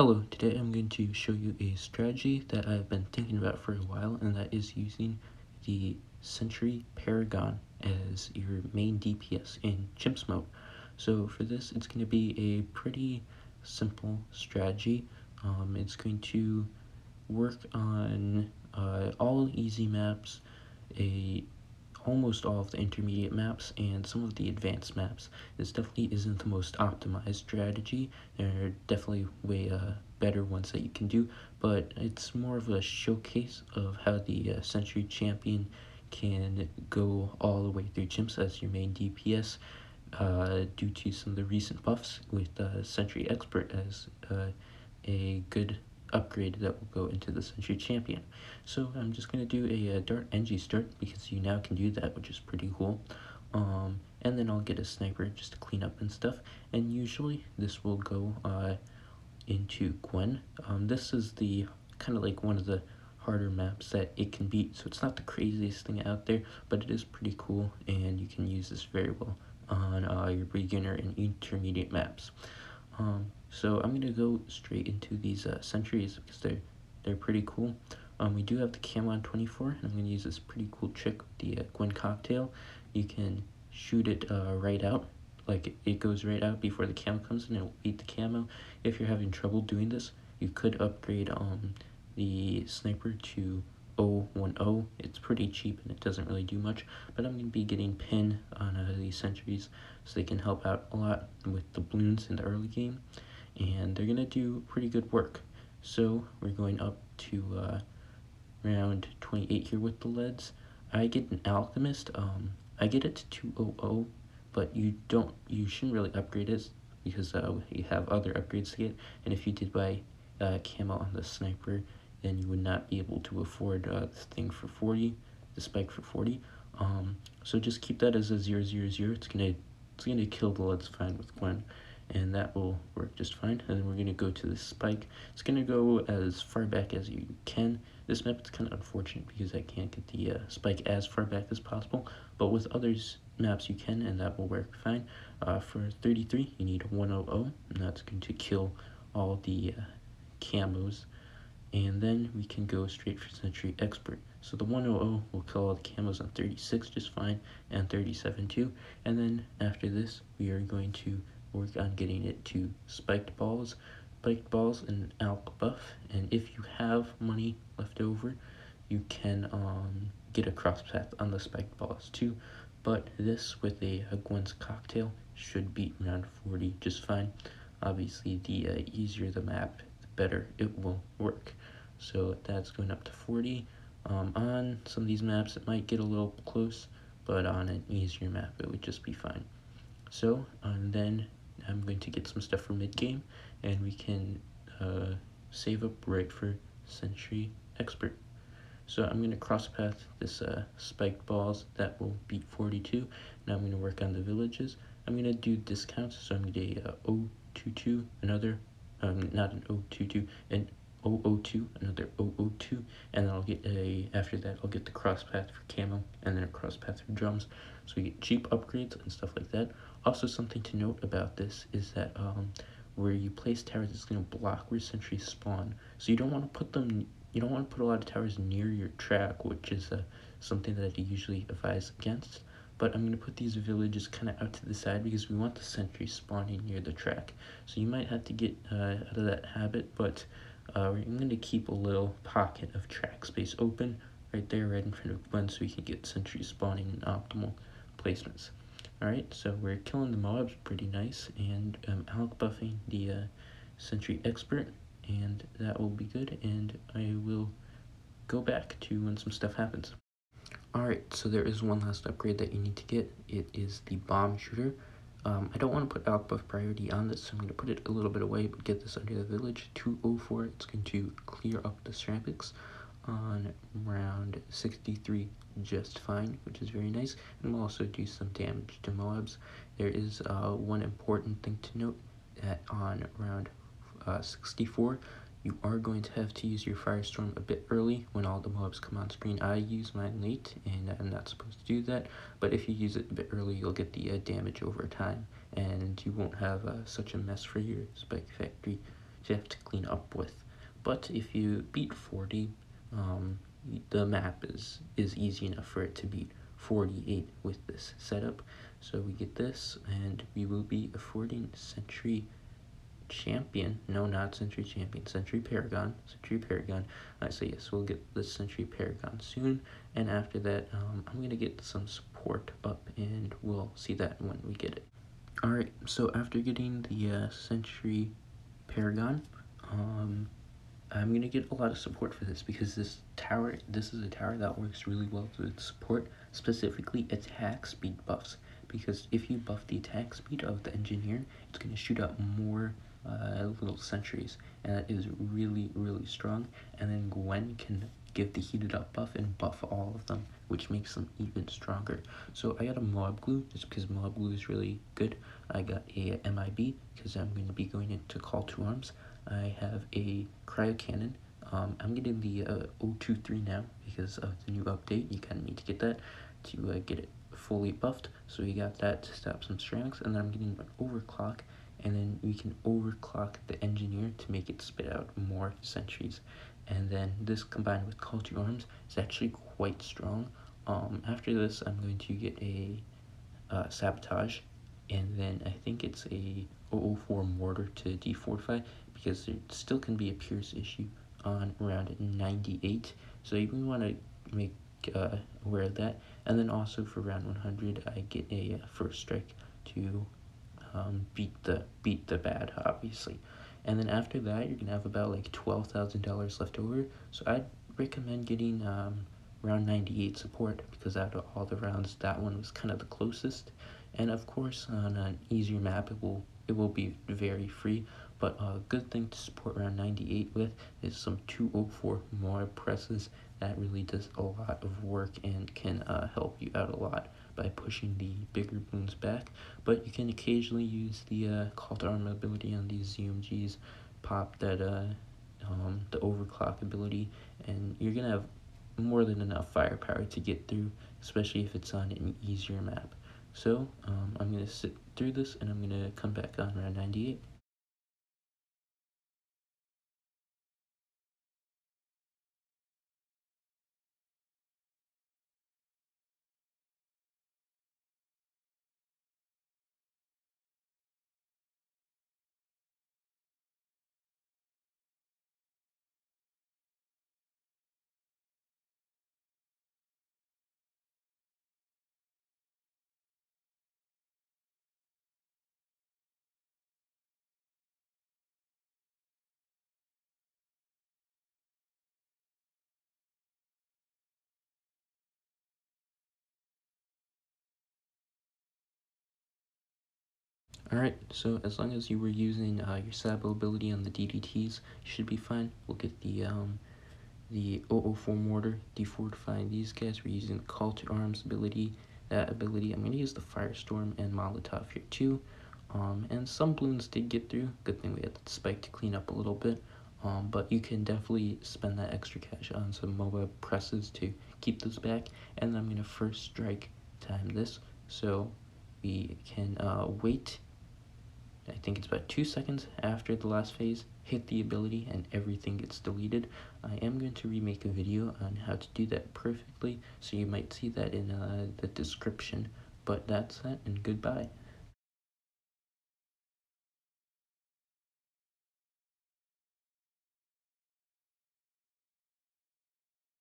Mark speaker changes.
Speaker 1: Hello, today I'm going to show you a strategy that I've been thinking about for a while, and that is using the Sentry Paragon as your main DPS in Chimps mode. So for this, it's going to be a pretty simple strategy. It's going to work on all easy maps, almost all of the intermediate maps, and some of the advanced maps. This definitely isn't the most optimized strategy. There are definitely way better ones that you can do, but it's more of a showcase of how the Sentry Champion can go all the way through Chimps as your main DPS due to some of the recent buffs, with Sentry Expert as a good upgrade that will go into the Sentry Champion. So I'm just going to do a Dart NG start, because you now can do that, which is pretty cool. And then I'll get a sniper just to clean up and stuff, and usually this will go into Gwen. This is the kind of like one of the harder maps that it can beat, so it's not the craziest thing out there, but it is pretty cool, and you can use this very well on your beginner and intermediate maps. So I'm gonna go straight into these sentries, because they're pretty cool. We do have the camo on 24, and I'm gonna use this pretty cool trick with the Gwen cocktail. You can shoot it right out, like it goes right out before the camo comes in, and it'll beat the camo. If you're having trouble doing this, you could upgrade the sniper to 010. It's pretty cheap and it doesn't really do much, but I'm going to be getting pin on these sentries, so they can help out a lot with the Bloons in the early game, and they're going to do pretty good work. So we're going up to round 28 here with the leads. I get an alchemist. I get it to 200, but you shouldn't really upgrade it, because you have other upgrades to get, and if you did buy camo on the sniper, then you would not be able to afford this thing for 40, the spike for 40. So just keep that as a 000. It's gonna kill the leads fine with Gwen, and that will work just fine. And then we're gonna go to the spike. It's gonna go as far back as you can. This map is kind of unfortunate because I can't get the spike as far back as possible, but with others maps you can, and that will work fine. For 33, you need 100, and that's going to kill all the camos. And then we can go straight for Sentry Expert. So the 100 will kill all the camos on 36 just fine, and 37 too. And then after this, we are going to work on getting it to spiked balls and alch buff. And if you have money left over, you can get a cross path on the spiked balls too. But this with a Gwen's cocktail should beat round 40 just fine. Obviously, the easier the map, the better it will work. So that's going up to 40. On some of these maps, it might get a little close, but on an easier map, it would just be fine. So then I'm going to get some stuff for mid-game, and we can save up right for Sentry Expert. So I'm going to cross path this spiked balls that will beat 42. Now I'm going to work on the villages. I'm going to do discounts, so I'm going to get a 022, another, not an 022, an 002, another 002, and then I'll get after that I'll get the cross path for camo, and then a cross path for drums, so we get cheap upgrades and stuff like that. Also, something to note about this is that where you place towers, it's going to block where sentries spawn, so you don't want to put a lot of towers near your track, which is something that I usually advise against. But I'm going to put these villages kind of out to the side, because we want the sentries spawning near the track. So you might have to get out of that habit, but I'm going to keep a little pocket of track space open right there, right in front of Gwen, so we can get sentries spawning in optimal placements. Alright, so we're killing the mobs pretty nice, and alch buffing the Sentry Expert, and that will be good, and I will go back to when some stuff happens. Alright, so there is one last upgrade that you need to get. It is the bomb shooter. I don't want to put alch buff priority on this, so I'm going to put it a little bit away, but get this under the village. 204, it's going to clear up the ceramics on round 63 just fine, which is very nice, and we'll also do some damage to mobs. There is one important thing to note, that on round 64, you are going to have to use your firestorm a bit early when all the mobs come on screen. I use mine late, and I'm not supposed to do that, but if you use it a bit early, you'll get the damage over time, and you won't have such a mess for your spike factory you have to clean up with. But if you beat 40, the map is easy enough for it to beat 48 with this setup. So we get this, and we will be affording Sentry Champion. No, not Sentry Champion. Sentry Paragon. Sentry Paragon. So yes, we'll get the Sentry Paragon soon. And after that, I'm going to get some support up, and we'll see that when we get it. Alright, so after getting the Sentry Paragon, I'm going to get a lot of support for this because this is a tower that works really well with support, specifically attack speed buffs. Because if you buff the attack speed of the engineer, it's going to shoot out more little sentries, and that is really, really strong. And then Gwen can give the heated up buff and buff all of them, which makes them even stronger. So I got a mob glue just because mob glue is really good. I got a MIB because I'm going to be going into call to arms. I have a cryo cannon. I'm getting the 023 now because of the new update. You kind of need to get that to get it fully buffed. So we got that to stop some strengths, and then I'm getting an overclock, and then we can overclock the engineer to make it spit out more sentries. And then this combined with call to arms is actually quite strong. After this, I'm going to get a sabotage, and then I think it's a 004 mortar to defortify, because there still can be a pierce issue on around 98, so you really want to make aware of that. And then also for round 100, I get a first strike to beat the bad, obviously. And then after that, you're gonna have about like $12,000 left over, so I'd recommend getting round 98 support, because out of all the rounds, that one was kind of the closest. And of course, on an easier map, it will be very free. But a good thing to support round 98 with is some 204 more presses. That really does a lot of work and can help you out a lot by pushing the bigger Bloons back. But you can occasionally use the call to arm ability on these ZMGs, pop that the overclock ability, and you're gonna have more than enough firepower to get through, especially if it's on an easier map. So I'm gonna sit through this, and I'm gonna come back on round 98. Alright, so as long as you were using your Sabo ability on the DDTs, you should be fine. We'll get the 004 mortar, defortifying these guys. We're using the call to arms ability. That ability, I'm going to use the Firestorm and Molotov here too. And some Bloons did get through. Good thing we had the spike to clean up a little bit. But you can definitely spend that extra cash on some MOBA presses to keep those back. And I'm going to first strike time this, so we can wait. I think it's about 2 seconds after the last phase, hit the ability, and everything gets deleted. I am going to remake a video on how to do that perfectly, so you might see that in the description. But that's that, and goodbye.